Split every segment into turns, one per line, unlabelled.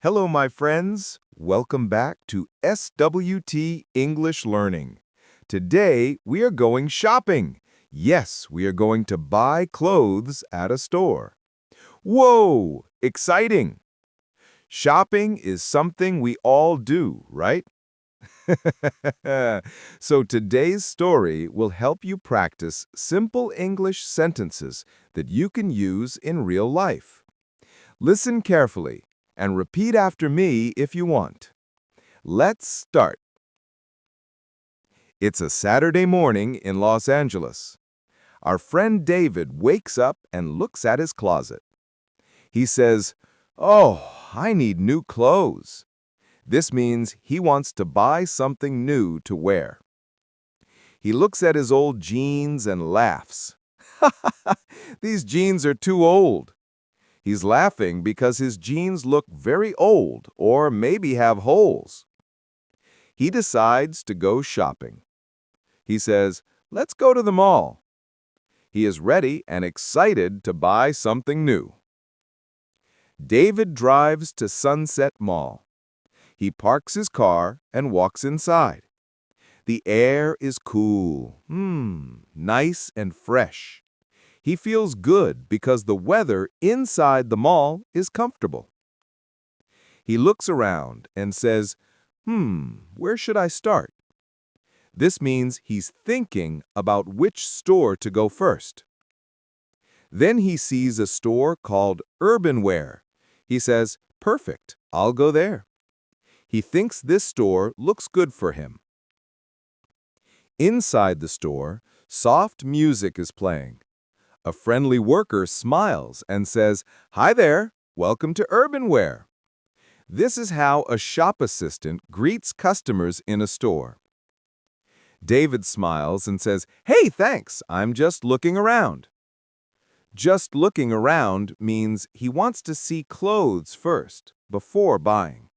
Hello, my friends. Welcome back to SWT English Learning. Today, we are going shopping. Yes, we are going to buy clothes at a store. Whoa, exciting! Shopping is something we all do, right? So today's story will help you practice simple English sentences that you can use in real life. Listen carefully and repeat after me if you want. Let's start. It's a Saturday morning in Los Angeles. Our friend David wakes up and looks at his closet. He says, "Oh, I need new clothes." This means he wants to buy something new to wear. He looks at his old jeans and laughs. These jeans are too old. He's laughing because his jeans look very old or maybe have holes. He decides to go shopping. He says, "Let's go to the mall." He is ready and excited to buy something new. David drives to Sunset Mall. He parks his car and walks inside. The air is cool, nice and fresh. He feels good because the weather inside the mall is comfortable. He looks around and says, where should I start? This means he's thinking about which store to go first. Then he sees a store called Urban Wear. He says, "Perfect, I'll go there." He thinks this store looks good for him. Inside the store, soft music is playing. A friendly worker smiles and says, "Hi there, welcome to Urban Wear." This is how a shop assistant greets customers in a store. David smiles and says, "Hey, thanks, I'm just looking around." Just looking around means he wants to see clothes first, before buying.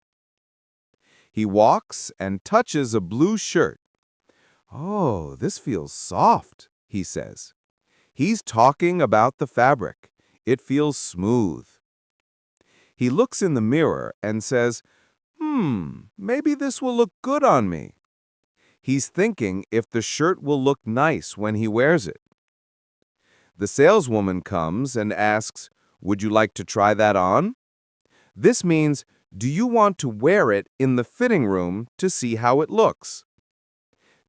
He walks and touches a blue shirt. "Oh, this feels soft," he says. He's talking about the fabric. It feels smooth. He looks in the mirror and says, maybe this will look good on me." He's thinking if the shirt will look nice when he wears it. The saleswoman comes and asks, "Would you like to try that on?" This means, do you want to wear it in the fitting room to see how it looks?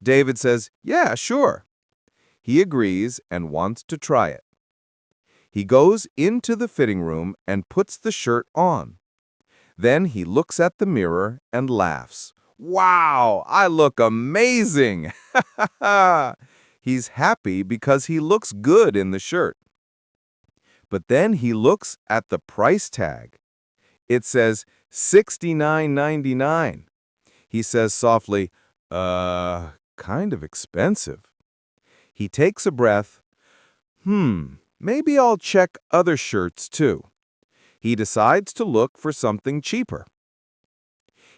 David says, "Yeah, sure." He agrees and wants to try it. He goes into the fitting room and puts the shirt on. Then he looks at the mirror and laughs. "Wow, I look amazing!" He's happy because he looks good in the shirt. But then he looks at the price tag. It says $69.99. He says softly, kind of expensive." He takes a breath. Maybe I'll check other shirts too. He decides to look for something cheaper.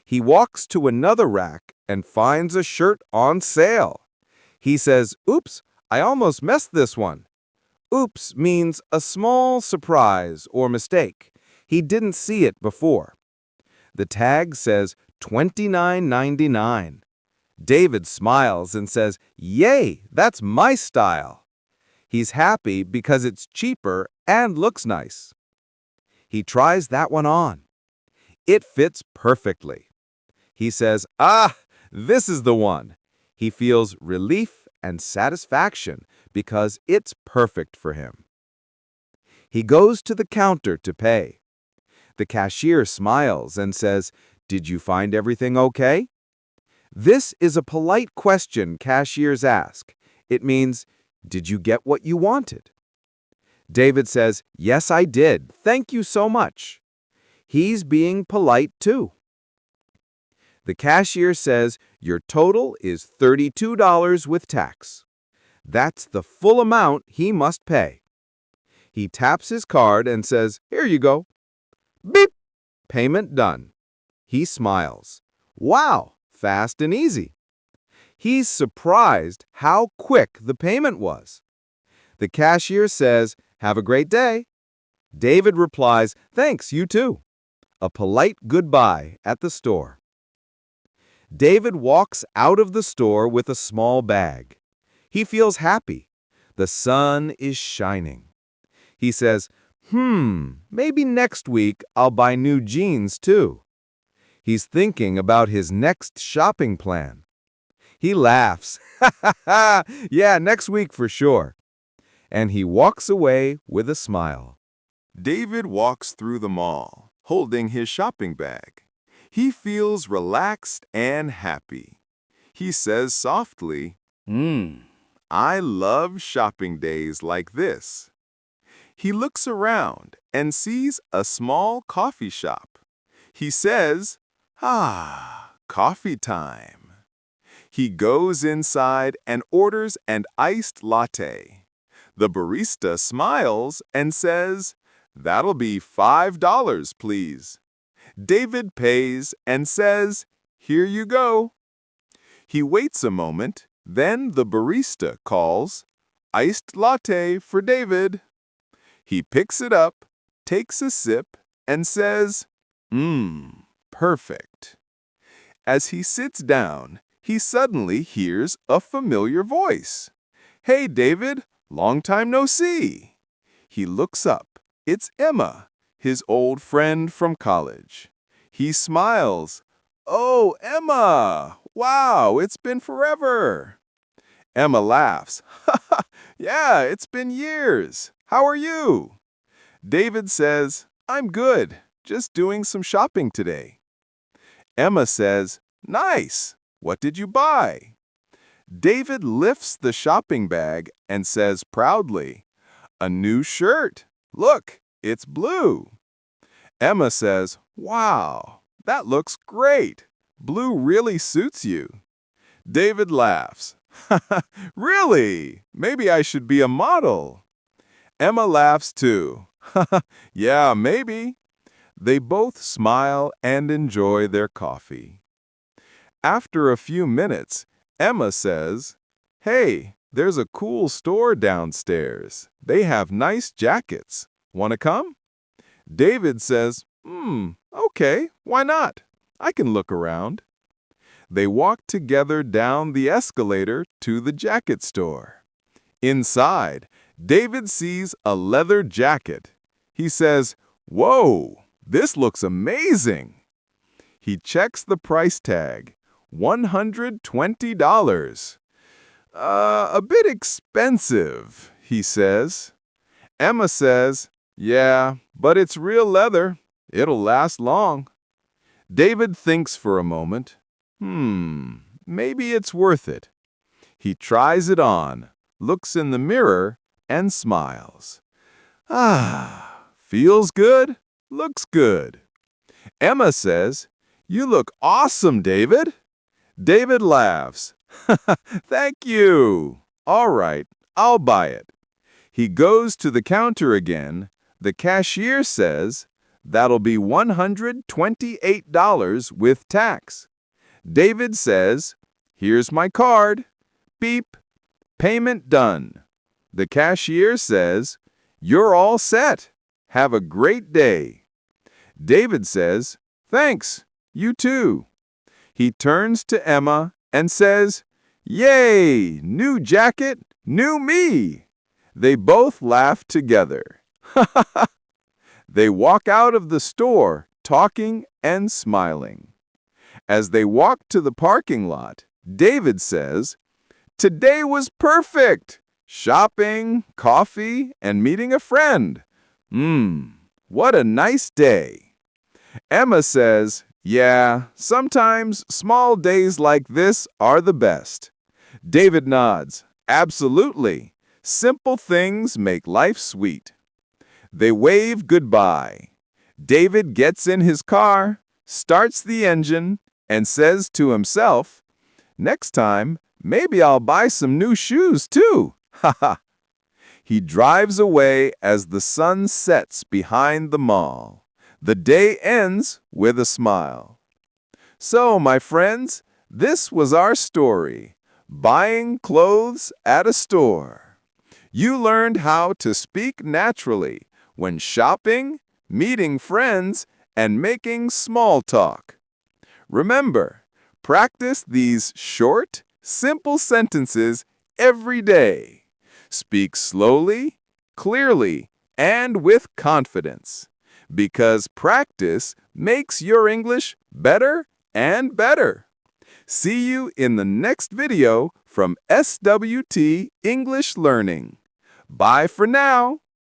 He walks to another rack and finds a shirt on sale. He says, "Oops, I almost messed this one." Oops means a small surprise or mistake. He didn't see it before. The tag says $29.99. David smiles and says, "Yay, that's my style." He's happy because it's cheaper and looks nice. He tries that one on. It fits perfectly. He says, this is the one." He feels relief and satisfaction because it's perfect for him. He goes to the counter to pay. The cashier smiles and says, "Did you find everything okay?" This is a polite question cashiers ask. It means, did you get what you wanted? David says, "Yes, I did. Thank you so much." He's being polite too. The cashier says, "Your total is $32 with tax." That's the full amount he must pay. He taps his card and says, "Here you go." Beep! Payment done. He smiles. Wow, fast and easy. He's surprised how quick the payment was. The cashier says, "Have a great day." David replies, "Thanks, you too." A polite goodbye at the store. David walks out of the store with a small bag. He feels happy. The sun is shining. He says, maybe next week I'll buy new jeans too. He's thinking about his next shopping plan. He laughs. Yeah, next week for sure. And he walks away with a smile.
David walks through the mall, holding his shopping bag. He feels relaxed and happy. He says softly, I love shopping days like this. He looks around and sees a small coffee shop. He says, coffee time. He goes inside and orders an iced latte. The barista smiles and says, That'll be $5, please. David pays and says, Here you go. He waits a moment, then the barista calls, Iced latte for David. He picks it up, takes a sip, and says, perfect. As he sits down, he suddenly hears a familiar voice. Hey, David, long time no see. He looks up. It's Emma, his old friend from college. He smiles. Oh, Emma! Wow, it's been forever. Emma laughs. Yeah, it's been years. How are you? David says, I'm good, just doing some shopping today. Emma says, Nice. What did you buy? David lifts the shopping bag and says proudly, A new shirt. Look, it's blue. Emma says, Wow, that looks great. Blue really suits you. David laughs. Really? Maybe I should be a model. Emma laughs too. Yeah, maybe. They both smile and enjoy their coffee. After a few minutes, Emma says, Hey, there's a cool store downstairs. They have nice jackets. Want to come? David says, okay, why not? I can look around. They walk together down the escalator to the jacket store. Inside, David sees a leather jacket. He says, Whoa, this looks amazing. He checks the price tag, $120. A bit expensive, he says. Emma says, Yeah, but it's real leather. It'll last long. David thinks for a moment. Maybe it's worth it. He tries it on, looks in the mirror, and smiles. Feels good, looks good. Emma says, You look awesome, David. David laughs. Thank you. All right, I'll buy it. He goes to the counter again. The cashier says, That'll be $128 with tax. David says, Here's my card. Beep. Payment done. The cashier says, You're all set. Have a great day. David says, Thanks. You too. He turns to Emma and says, Yay! New jacket, new me. They both laugh together. They walk out of the store, talking and smiling. As they walk to the parking lot, David says, Today was perfect! Shopping, coffee, and meeting a friend. What a nice day. Emma says, Yeah, sometimes small days like this are the best. David nods. Absolutely. Simple things make life sweet. They wave goodbye. David gets in his car, starts the engine, and says to himself, Next time, maybe I'll buy some new shoes too. He drives away as the sun sets behind the mall. The day ends with a smile. So, my friends, this was our story, Buying Clothes at a Store. You learned how to speak naturally when shopping, meeting friends, and making small talk. Remember, practice these short, simple sentences every day. Speak slowly, clearly, and with confidence, because practice makes your English better and better. See you in the next video from SWT English Learning. Bye for now.